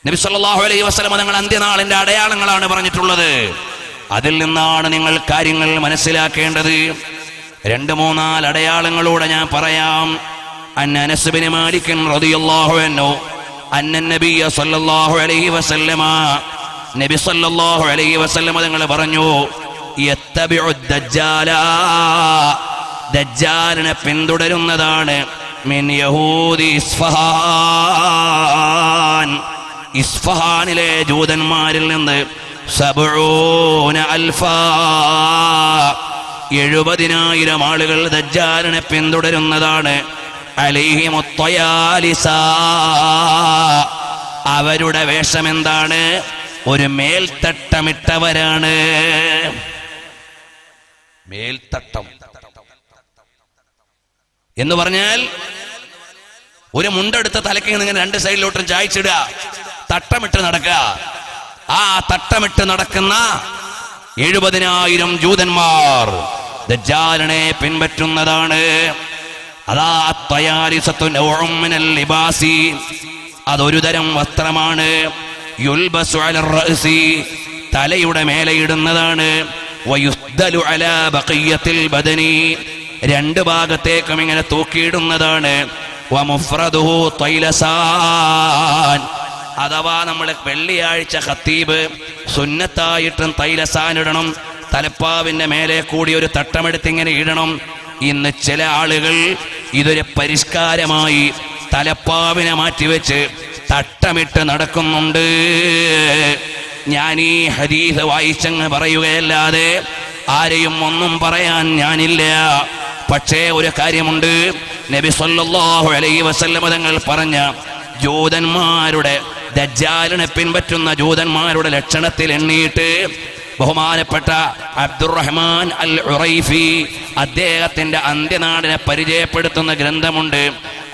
നബി സല്ലല്ലാഹു അലൈഹി വസല്ലം തങ്ങൾ അന്ത്യനാളിന്റെ അടയാളങ്ങളാണ് പറഞ്ഞിട്ടുള്ളത്. അതിൽ നിന്നാണ് നിങ്ങൾ കാര്യങ്ങൾ മനസ്സിലാക്കേണ്ടത്. 2-3 അടയാളങ്ങളൂടെ ഞാൻ പറയാം. അനസ് ബിൻ മാലിക് റളിയല്ലാഹു അൻഹു അന്ന നബിയ സല്ലല്ലാഹു അലൈഹി വസല്ലമ നബി സല്ലല്ലാഹു അലൈഹി വസല്ലം തങ്ങൾ പറഞ്ഞു, യത്തബിഉ ദജ്ജാല, ദജ്ജാലിനെ പിന്തുടരുന്നതാണ് മിൻ യഹൂദി ഇസ്ഫഹാൻ, ഇസ്ഫഹാനിലെ ജൂതന്മാരിൽ നിന്ന് 70,000 ആളുകൾ ദജ്ജാലിനെ പിന്തുടരുന്നതാണ്. അലൈഹിമുത്തയാലിസ, അവരുടെ വേഷം എന്താണ്? ഒരു മേൽത്തട്ടമിട്ടവരാണ്. മേൽത്തട്ടം എന്ന് പറഞ്ഞാൽ ഒരു മുണ്ടെടുത്ത തലയ്ക്ക് ഇങ്ങനെ 2 സൈഡിലോട്ടും ചായച്ചിടുക, തട്ടമിട്ട് നടക്കുക. ആ തട്ടമിട്ട് നടക്കുന്ന 70,000 ജൂതന്മാർ ദജ്ജാലിനെ പിൻപറ്റുന്നതാണ്. അതാ തയാലിസത്തു നൗഉം മിനൽ ലിബാസി, അതൊരു തരം വസ്ത്രമാണ്. യുൽബസു അലർ റഅസി, തലയുടെ മേലെ ഇടുന്നതാണ്. വയുസ്ദലു അലാ ബഖിയത്തിൽ ബദനി, 2 ഭാഗത്തേക്കും ഇങ്ങനെ തൂക്കിയിടുന്നതാണ്. വമുഫ്രദുഹു തൈലസാൻ, അഥവാ നമ്മൾ വെള്ളിയാഴ്ച ഖത്തീബ് സുന്നത്തായിട്ടും തൈലസാൻ ഇടണം. തലപ്പാവിന്റെ മേലെ കൂടി ഒരു തട്ടമെടുത്തിങ്ങനെ ഇടണം. ഇന്ന് ചില ആളുകൾ ഇതൊരു പരിഷ്കാരമായി തലപ്പാവിനെ മാറ്റിവെച്ച് തട്ടമിട്ട് നടക്കുന്നുണ്ട്. ഞാൻ ഈ ഹദീസ് വായിച്ചങ്ങ് പറയുകയല്ലാതെ ആരെയും ഒന്നും പറയാൻ ഞാനില്ല. പക്ഷേ ഒരു കാര്യമുണ്ട്, നബി സല്ലല്ലാഹു അലൈഹി വസല്ലം തങ്ങൾ പറഞ്ഞ ജൂതന്മാരുടെ, ദജ്ജാലിനെ പിൻപറ്റുന്ന ജൂതന്മാരുടെ ലക്ഷണത്തിൽ എണ്ണിയിട്ട് ബഹുമാനപ്പെട്ട അബ്ദുറഹ്മാൻ അൽ ഉറൈഫി അദ്ദേഹത്തിന്റെ അന്ത്യനാടിനെ പരിചയപ്പെടുത്തുന്ന ഗ്രന്ഥമുണ്ട്.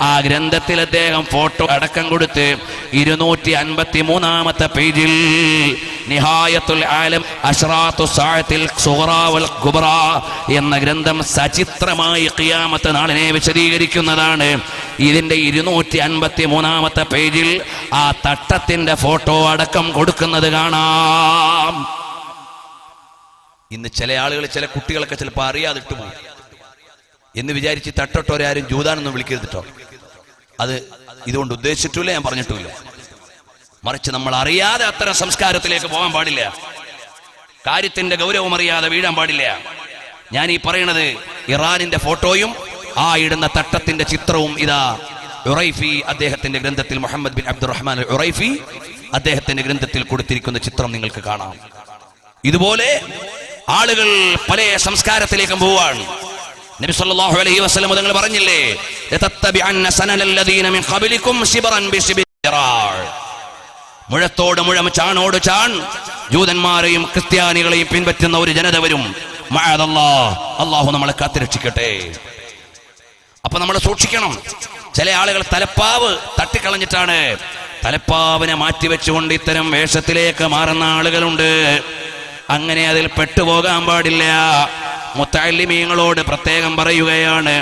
ആ ഗ്രന്ഥത്തിൽ അദ്ദേഹം ഫോട്ടോ അടക്കം കൊടുത്ത് 253-ാമത്തെ പേജിൽ നിഹായത്തുൽ ആലം അശ്റാത്തു സാഅത്തിൽ സുഗ്റാ വൽ കുബ്രാ എന്ന ഗ്രന്ഥം സചിത്രമായി ഖിയാമത്ത് നാളിനെ വിശദീകരിക്കുന്നതാണ്. ഇതിന്റെ 253-ാമത്തെ പേജിൽ ആ തട്ടത്തിന്റെ ഫോട്ടോ അടക്കം കൊടുക്കുന്നത് കാണാം. ഇന്ന് ചില ആളുകൾ, ചില കുട്ടികളൊക്കെ ചിലപ്പോൾ അറിയാതിട്ട് പോകും എന്ന് വിചാരിച്ച് തട്ടോട്ടോരാരും ജൂതാനൊന്നും വിളിക്കരുതിട്ടോ. അത് ഇതുകൊണ്ട് ഉദ്ദേശിച്ചിട്ടില്ല, ഞാൻ പറഞ്ഞിട്ടില്ല. മറിച്ച് നമ്മൾ അറിയാതെ അത്തരം സംസ്കാരത്തിലേക്ക് പോകാൻ പാടില്ല. കാര്യത്തിന്റെ ഗൗരവം അറിയാതെ വീഴാൻ പാടില്ല. ഞാൻ ഈ പറയുന്നത് ഇറാനിന്റെ ഫോട്ടോയും ആ ഇടുന്ന തട്ടത്തിന്റെ ചിത്രവും ഇതാ ഉറൈഫി അദ്ദേഹത്തിന്റെ ഗ്രന്ഥത്തിൽ, മുഹമ്മദ് ബിൻ അബ്ദുറഹ്മാൻ അൽ ഉറൈഫി അദ്ദേഹത്തിന്റെ ഗ്രന്ഥത്തിൽ കൊടുത്തിരിക്കുന്ന ചിത്രം നിങ്ങൾക്ക് കാണാം. ഇതുപോലെ ആളുകൾ പല സംസ്കാരത്തിലേക്കും പോവാണ്. നബി സല്ലല്ലാഹു അലൈഹി വസല്ലം തങ്ങൾ പറഞ്ഞില്ലേ, യതത്തബിഅന്ന സനലല്ലദീന മിൻ ഖബലികും ശിബ്റൻ ബിശിബ്റാ, മുഴത്തോട് മുഴം ചാണോട് ചാൺ ജൂതന്മാരെയും ക്രിസ്ത്യാനികളെയും പിൻപറ്റുന്ന ഒരു ജനത വരും. മഅദല്ലാഹ്, അല്ലാഹു നമ്മളെ കാത്തുരക്ഷിക്കട്ടെ. അപ്പൊ നമ്മൾ സൂക്ഷിക്കണം. ചില ആളുകൾ തലപ്പാവ് തട്ടിക്കളഞ്ഞിട്ടാണ്, തലപ്പാവിനെ മാറ്റിവെച്ചുകൊണ്ട് ഇത്തരം വേഷത്തിലേക്ക് മാറുന്ന ആളുകളുണ്ട്. അങ്ങനെ അതിൽ പെട്ടുപോകാൻ പാടില്ല. മുത്തഅല്ലിമീങ്ങളോട് പ്രത്യേകം പറയുകയാണ്,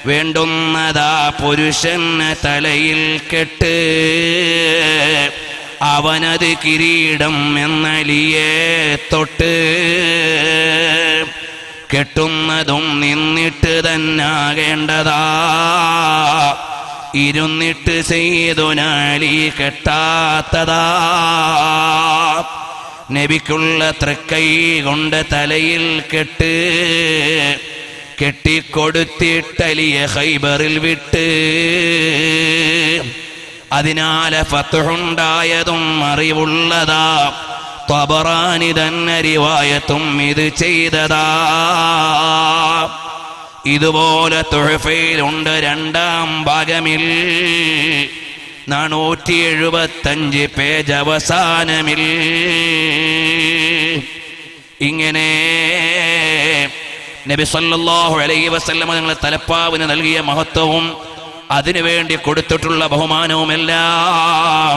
വേണ്ടുന്നതാ പുരുഷൻ തലയിൽ കെട്ട്, അവനത് കിരീടം എന്നലിയെ തൊട്ട്, കെട്ടുന്നതും നിന്നിട്ട് തന്നാകേണ്ടതാ, ഇരുന്നിട്ട് സയ്യിദുനാലി കെട്ടാത്തതാ, നബിക്കുള്ള തൃക്കൈ കൊണ്ട് തലയിൽ കെട്ട്, കെട്ടിക്കൊടുത്തിട്ടലിയ ഖൈബറിൽ വിട്ട്, അതിനാൽ ഫത്ഹുണ്ടായതും അറിവുള്ളതാ, തബറാനി തന്നെ റിവായത്തും ഇത് ചെയ്തതാ. ഇതുപോലെ തുഹഫയിലുണ്ട് 2-ാം ഭാഗമിൽ 475 പേജ് അവസാനമിൽ. ഇങ്ങനെ നബി സല്ലല്ലാഹു അലൈഹി വസല്ലം തങ്ങൾ തലപ്പാവിന് നൽകിയ മഹത്വവും അതിനുവേണ്ടി കൊടുത്തിട്ടുള്ള ബഹുമാനവുമെല്ലാം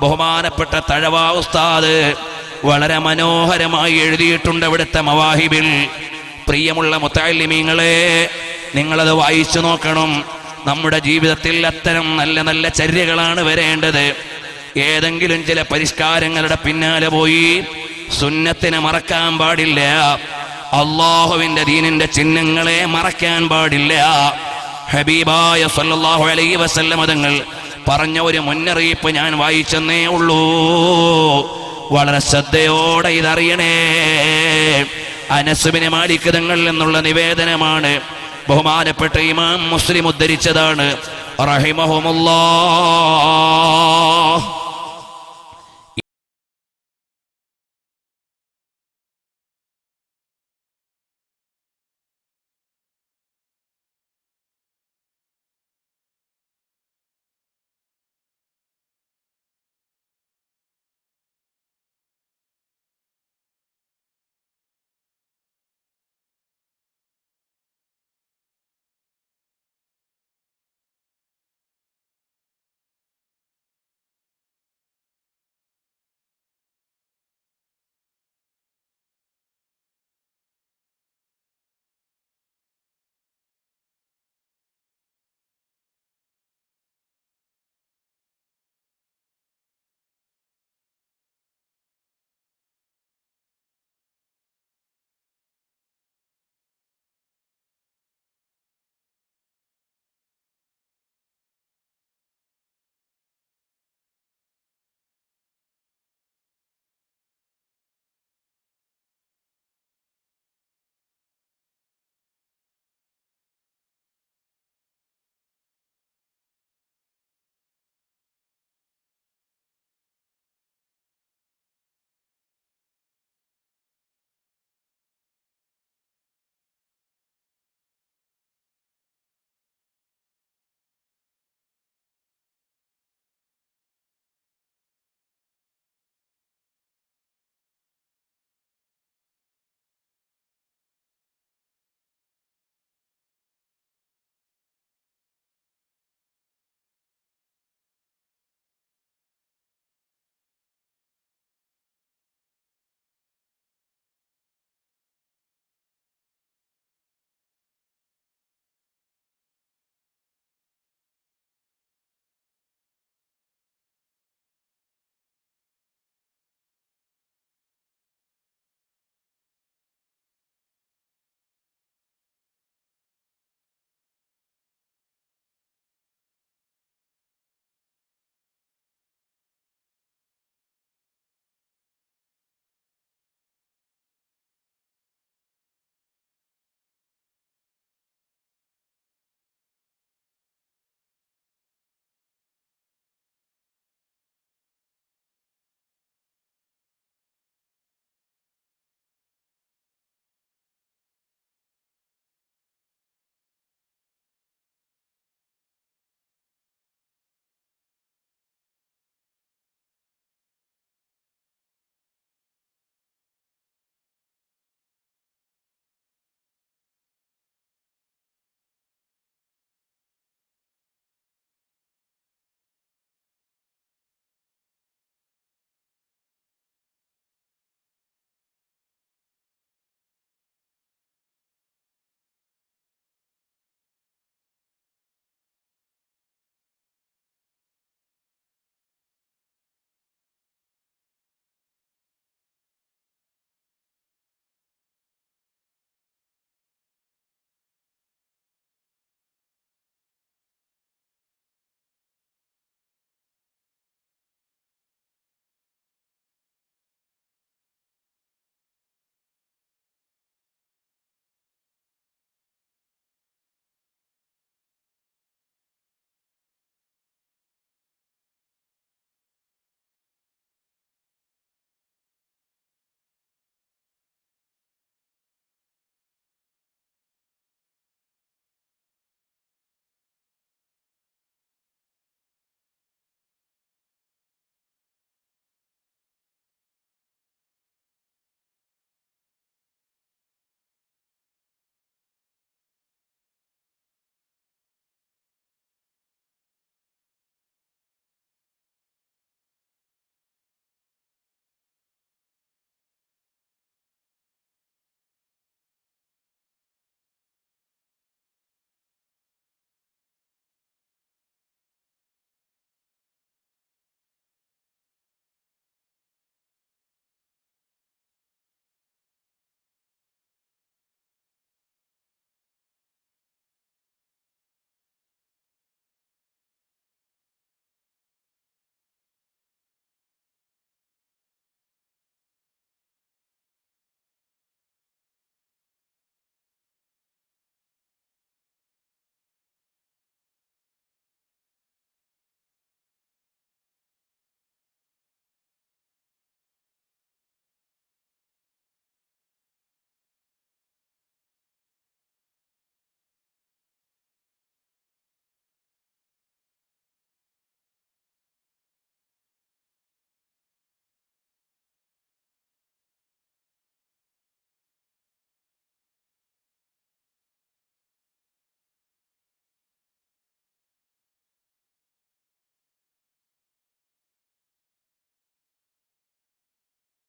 ബഹുമാനപ്പെട്ട തഴവ ഉസ്താദ് വളരെ മനോഹരമായി എഴുതിയിട്ടുണ്ട് അവിടുത്തെ മവാഹിബിൽ. പ്രിയമുള്ള മുത്തഅല്ലിമീങ്ങളെ, നിങ്ങളത് വായിച്ചു നോക്കണം. നമ്മുടെ ജീവിതത്തിൽ അത്തരം നല്ല നല്ല ചര്യകളാണ് വരേണ്ടത്. ഏതെങ്കിലും ചില പരിഷ്കാരങ്ങളുടെ പിന്നാലെ പോയി സുന്നത്തിനെ മറക്കാൻ പാടില്ല. അള്ളാഹുവിന്റെ ദീനിന്റെ ചിഹ്നങ്ങളെ മറക്കാൻ പാടില്ല. ഹബീബായ സല്ലല്ലാഹു അലൈഹി വസല്ലം തങ്ങൾ പറഞ്ഞ ഒരു മുന്നറിയിപ്പ് ഞാൻ വായിച്ചെന്നേ ഉള്ളൂ. വളരെ ശ്രദ്ധയോടെ ഇതറിയണേ. അനസ് ബിൻ മാലിക് തങ്ങളിൽ നിന്നുള്ള നിവേദനമാണ്. ബഹുമാനപ്പെട്ട ഇമാം മുസ്ലിം ഉദ്ധരിച്ചതാണ് റഹിമഹുമുല്ലാഹ്.